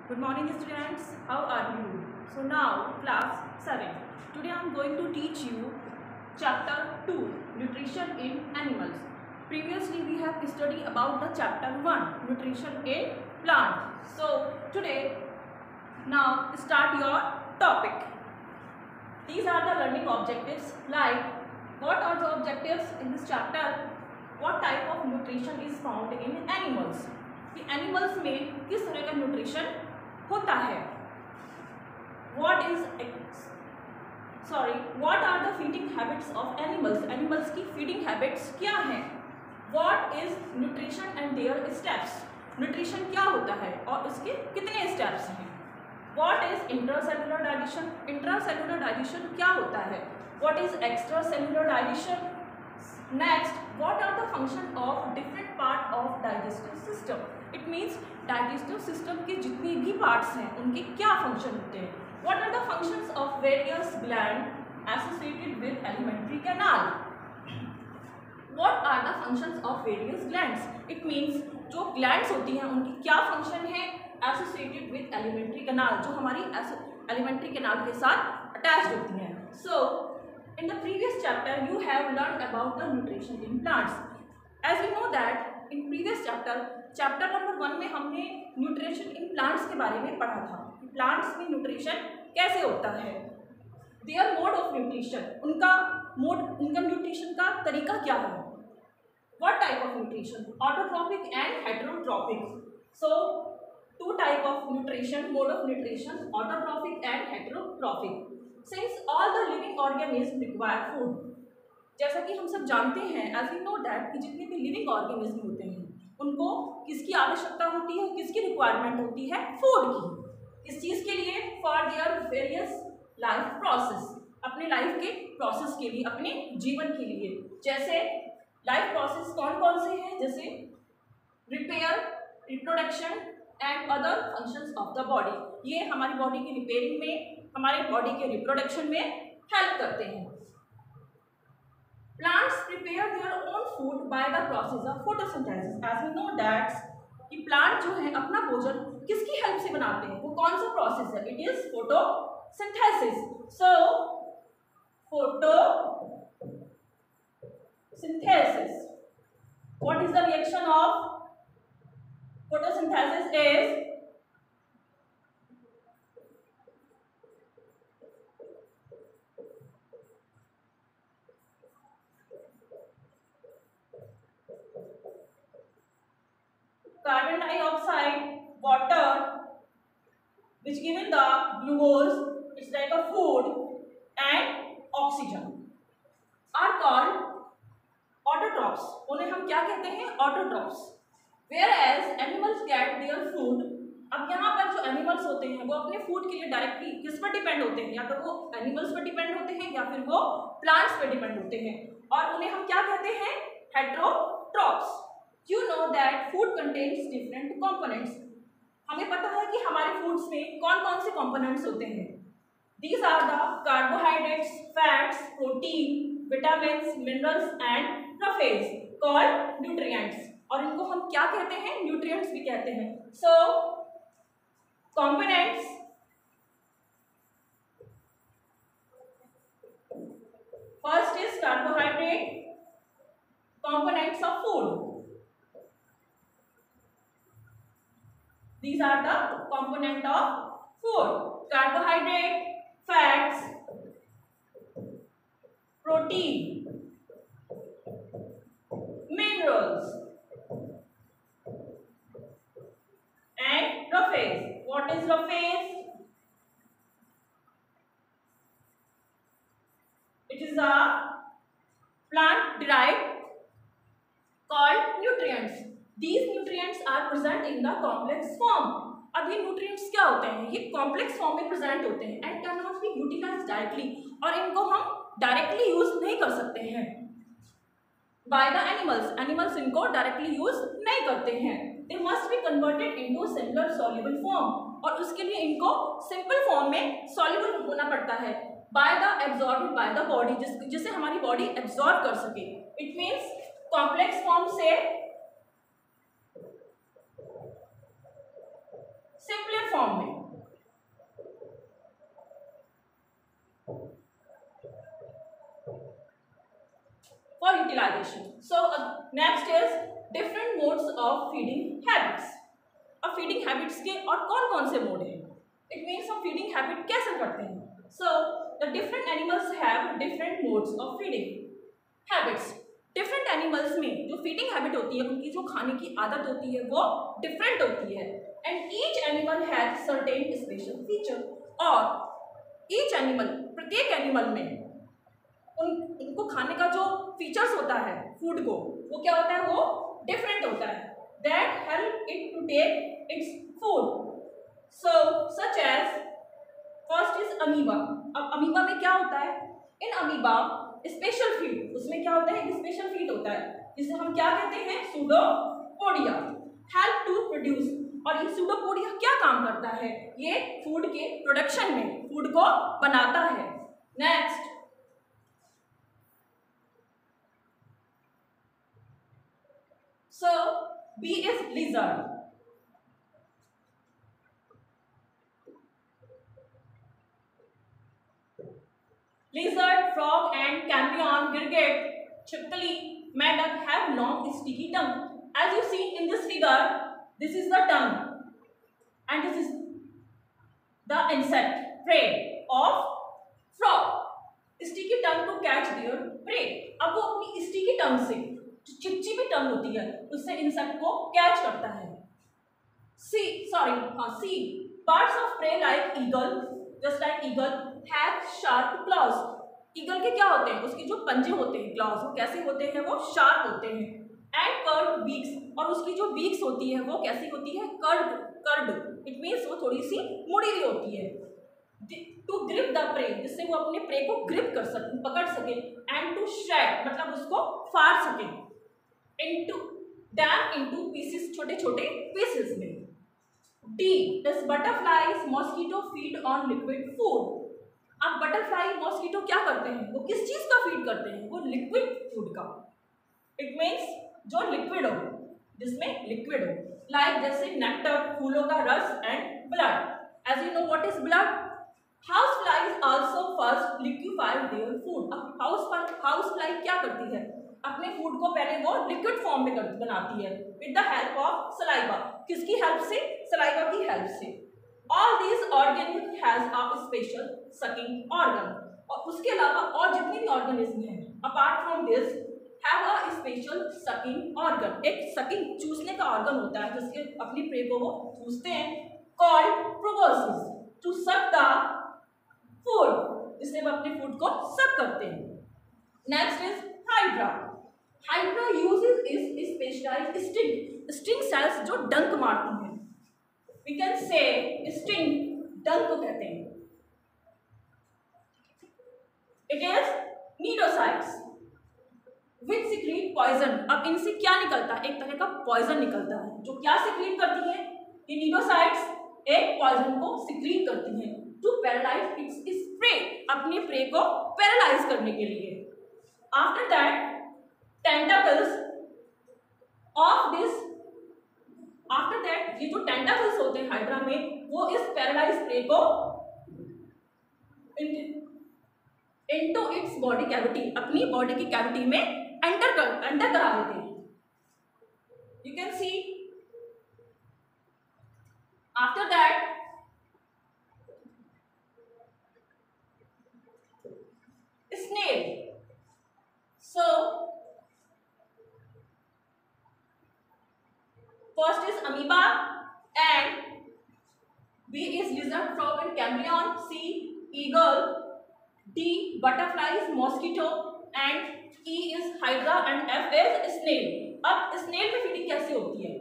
Good morning students, how are you? So now class 7. Today I am going to teach you chapter 2, nutrition in animals. Previously we have studied about the chapter 1, nutrition in plants. So today now start your topic. These are the learning objectives, like what are the objectives in this chapter, what type of nutrition is found in animals, कि animals में किस तरह का nutrition होता है, what are the feeding habits of animals, animals की feeding habits क्या हैं, what is nutrition and their steps, nutrition क्या होता है और उसके कितने स्टेप्स हैं, what is intracellular digestion, intracellular digestion क्या होता है, what is extracellular digestion, next what are the function of different part of digestive system, it means digestive system के जितने भी पार्ट्स हैं उनके क्या फंक्शन होते हैं, what are the functions of various gland associated with alimentary canal, what are the functions of various glands, it means जो glands होती हैं उनकी क्या फंक्शन है एसोसिएटेड विद एलिमेंट्री कैनाल, जो हमारी एलिमेंट्री कैनाल के साथ अटैच्ड होती हैं. सो in the previous chapter you have learned about the nutrition in plants. As we know that in previous chapter number 1 में हमने nutrition in plants के बारे में पढ़ा था. प्लांट्स में न्यूट्रिशन कैसे होता है, their mode of nutrition, उनका न्यूट्रिशन का तरीका क्या है, what type of nutrition, autotrophic and heterotrophic. So two type of nutrition, mode of nutrition, autotrophic and heterotrophic. Since all the living organisms require food, जैसा कि हम सब जानते हैं, as we know that कि जितने भी लिविंग ऑर्गेनिज्म होते हैं उनको किसकी आवश्यकता होती है, किसकी रिक्वायरमेंट होती है, फूड की. किस चीज़ के लिए, for their various life process, अपने लाइफ के प्रोसेस के लिए, अपने जीवन के लिए. जैसे लाइफ प्रोसेस कौन कौन से हैं, जैसे repair, reproduction and other functions of the body. ये हमारी बॉडी की रिपेयरिंग में, हमारे बॉडी के रिप्रोडक्शन में हेल्प करते हैं. Plants prepare their own food by the process of photosynthesis. As we know that कि प्लांट जो है अपना भोजन किसकी हेल्प से बनाते हैं, वो कौन सा प्रोसेस है, it is photosynthesis. So photosynthesis, what is the reaction of photosynthesis is carbon dioxide, water which given the glucose, it's like a food, and oxygen are called autotrophs. उन्हें हम क्या कहते हैं, autotrophs. Whereas animals get their food, अब यहाँ पर जो animals होते हैं वो अपने फूड के लिए डायरेक्टली किस पर डिपेंड होते हैं, या तो वो एनिमल्स पर डिपेंड होते हैं या फिर वो प्लांट्स पर डिपेंड होते हैं, और उन्हें हम क्या कहते हैं, heterotrophs. You know that food contains different components. हमें पता है कि हमारे फूड्स में कौन कौन से कंपोनेंट्स होते हैं. These are the carbohydrates, fats, protein, vitamins, minerals and roughage called nutrients. और इनको हम क्या कहते हैं, न्यूट्रिएंट्स भी कहते हैं. So components, first is carbohydrate, components of food. These are the component of food. Carbohydrate, fats, protein, minerals, and roughage. What is roughage? It is a plant derived called nutrients. These nutrients are present in the complex form. अब ये nutrients क्या होते हैं, ये complex form में present होते हैं and cannot be utilized directly, और इनको हम directly use नहीं कर सकते हैं by the animals. Animals इनको directly use नहीं करते हैं. They must be converted into cellular soluble form, और उसके लिए इनको simple form में soluble होना पड़ता है by the absorbed by the body, जिसे हमारी body absorb कर सके. It means complex form से सिंपलर फॉर्म में fertilization. So next is different modes of feeding habits. अब feeding habits के और कौन-कौन से मोड हैं? It means हम feeding habit कैसे करते हैं? So the different animals have different modes of feeding habits. Different animals में जो feeding habit होती है, उनकी जो खाने की आदत होती है वो different होती है. And each animal has certain special feature. और each animal, प्रत्येक animal में उनको खाने का जो फीचर्स होता है फूड को, वो क्या होता है, वो डिफरेंट होता है. That help it to take its food. So such as first is amoeba. अब अमीबा में क्या होता है? इन अमीबा स्पेशल फीड, उसमें क्या होता है, एक स्पेशल फीड होता है जिसे हम क्या कहते हैं, सूडोपोडिया. Help to produce. और ये सूडोपोडिया क्या काम करता है? ये फूड के प्रोडक्शन में फूड को बनाता है. Next So B is lizard. Lizard, frog and chameleon, giraffe, chipmunk, maddox have long sticky tongue. As you see in this figure, this is the tongue and this is the insect prey of frog. Sticky tongue to catch their prey. अब वो अपनी sticky tongue से, चिपचिपी टंग होती है, उससे insect को catch करता है. Sea birds of prey like eagle, just like eagle have sharp claws. Eagle के क्या होते हैं, उसके जो पंजे होते हैं, क्लॉज, वो कैसे होते हैं, वो शार्प होते हैं. एंड कर्व्ड बीक्स, और उसकी जो बीक्स होती है वो कैसी होती है, कर्व्ड. इट मीन्स वो थोड़ी सी मुड़ी हुई होती है. टू ग्रिप द प्रे, जिससे वो अपने प्रे को ग्रिप कर सके, पकड़ सके. एंड टू श्रेड, मतलब उसको फाड़ सके. into pieces, छोटे छोटे पीसेस में. D, does butterflies mosquito feed on liquid food? अब बटरफ्लाई मॉस्किटो क्या करते हैं, वो किस चीज का फीड करते हैं, वो लिक्विड फूड का. इट मीन्स जो लिक्विड हो, जिसमें लिक्विड हो, लाइक जैसे नेक्टर, फूलों का रस and blood. As you know what is blood. House flies also first liquefy their food. अब हाउस फ्लाई क्या करती है, अपने फूड को पहले वो लिक्विड फॉर्म में बनाती है with the help of saliva. किसकी हेल्प से, सलाइवा की हेल्प से. All these organism has a special sucking organ. और उसके अलावा और जितने भी ऑर्गेनिज्म हैं apart from this have a special sucking organ. एक सकिंग, चूसने का ऑर्गन होता है जिसके अपनी प्रे को वो चूसते हैं, called proboscis. To suck the food, जिससे वो अपने फूड को सक करते हैं. Next is hydra. Hydra uses is specialized sting cells जो डंक मारती हैं. वी कैन से स्टिंग, डंक को कहते हैं. It is cnidocytes which secrete poison. अब इनसे क्या निकलता है, एक तरह का पॉइजन निकलता है. जो क्या सिक्रीट करती है, ये नीडोसाइट्स एक पॉइजन को सिक्रीट करती हैं टू पैरालाइज इट्स प्रे, अपने प्रे को पैरालाइज करने के लिए. After that tentacles of this, after that ये जो टेंटाकल्स होते हैं हाइड्रा में, वो इस पैरालाइज प्रे को इनटू इट्स बॉडी कैविटी, अपनी बॉडी की कैविटी में एंटर करा देते हैं. You can see after that snail. So first is amoeba and B is lizard, frog and chameleon. C eagle. D butterflies, mosquito and E is hydra and F is snail. अब snail में feeding कैसे होती है?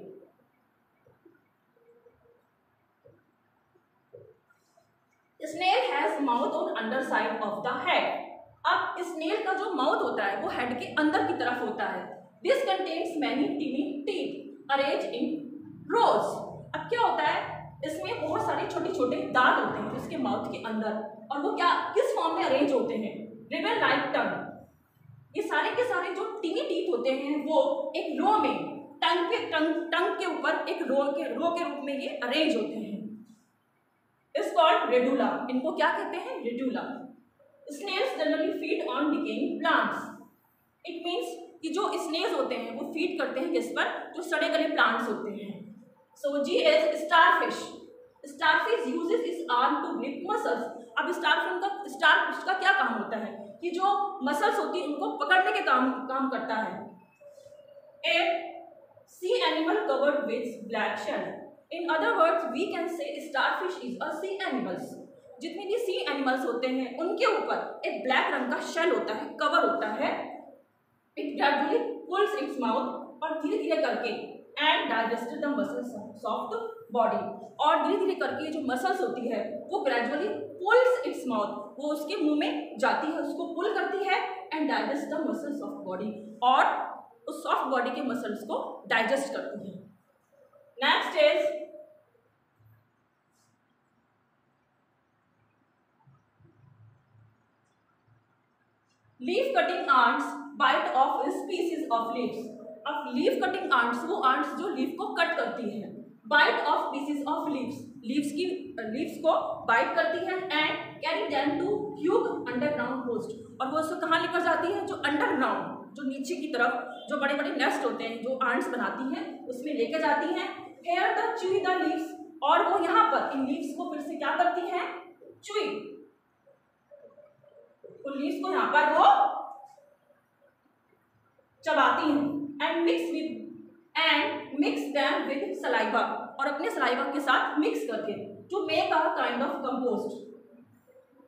Snail has mouth on underside of the head. अब snail का जो mouth होता है वो हेड के अंदर की तरफ होता है. This contains many tiny teeth arrange in rows. अब क्या होता है, इसमें बहुत सारे छोटे छोटे दांत होते हैं इसके माउथ के अंदर, और वो क्या किस फॉर्म में अरेंज होते हैं, रिबन लाइक टंग. ये सारे के सारे जो टीनी टीथ होते हैं वो एक रो में टंग के ऊपर एक रो के रूप में ये अरेंज होते हैं. इस कॉल्ड रेडुला. इनको क्या कहते हैं, radula. Snails generally feed on decaying plants. It means कि जो स्नेक्स होते हैं वो फीड करते हैं किस पर, जो सड़े गले प्लांट्स होते हैं। So G is starfish. Starfish uses its arm to grip muscles. अब स्टारफिश का क्या काम होता है कि जो मसल्स होती है उनको पकड़ने के काम करता है। A sea animal covered with black shell. In other words we can say starfish is a sea animals. जितने भी सी एनिमल्स होते हैं उनके ऊपर एक ब्लैक रंग का शेल होता है, कवर होता है। It gradually pulls its mouth, और धीरे धीरे करके and digested the muscles of the body, और धीरे धीरे करके जो मसल्स होती है वो ग्रेजुअली पुल्स इट्स माउथ, वो उसके मुंह में जाती है, उसको पुल करती है and digest the muscles of body, और उस सॉफ्ट बॉडी के मसल्स को डाइजेस्ट करती है। Next is leaf cutting ants bite off species of leaves. अब लीफ कटिंग आंट्स, वो आंट्स जो लीफ को कट करती है, bite off pieces of leaves, leaves को बाइट करती है and carry them to huge underground host, और वो उसको कहाँ लेकर जाती है, जो अंडरग्राउंड, जो नीचे की तरफ जो बड़े बड़े नेस्ट होते हैं जो आंट्स बनाती हैं उसमें लेकर जाती हैं। Here the chewy the leaves, और वो यहाँ पर इन लीव्स को फिर से क्या करती हैं, च्यूई, तो लीव्स को यहाँ पर वो चबाती हैं and mix them with saliva, और अपने सलाइवा के साथ मिक्स करके to make a kind of compost,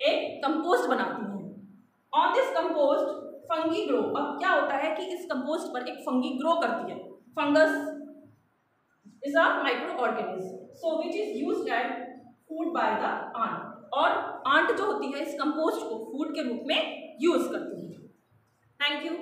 एक कंपोस्ट बनाती हैं। On this compost fungi grow. अब क्या होता है कि इस कंपोस्ट पर एक फंगी ग्रो करती है। Fungus is a micro organism so which is used as food by the ant, और आंट जो होती है इस कंपोस्ट को फूड के रूप में यूज करती है। Thank you.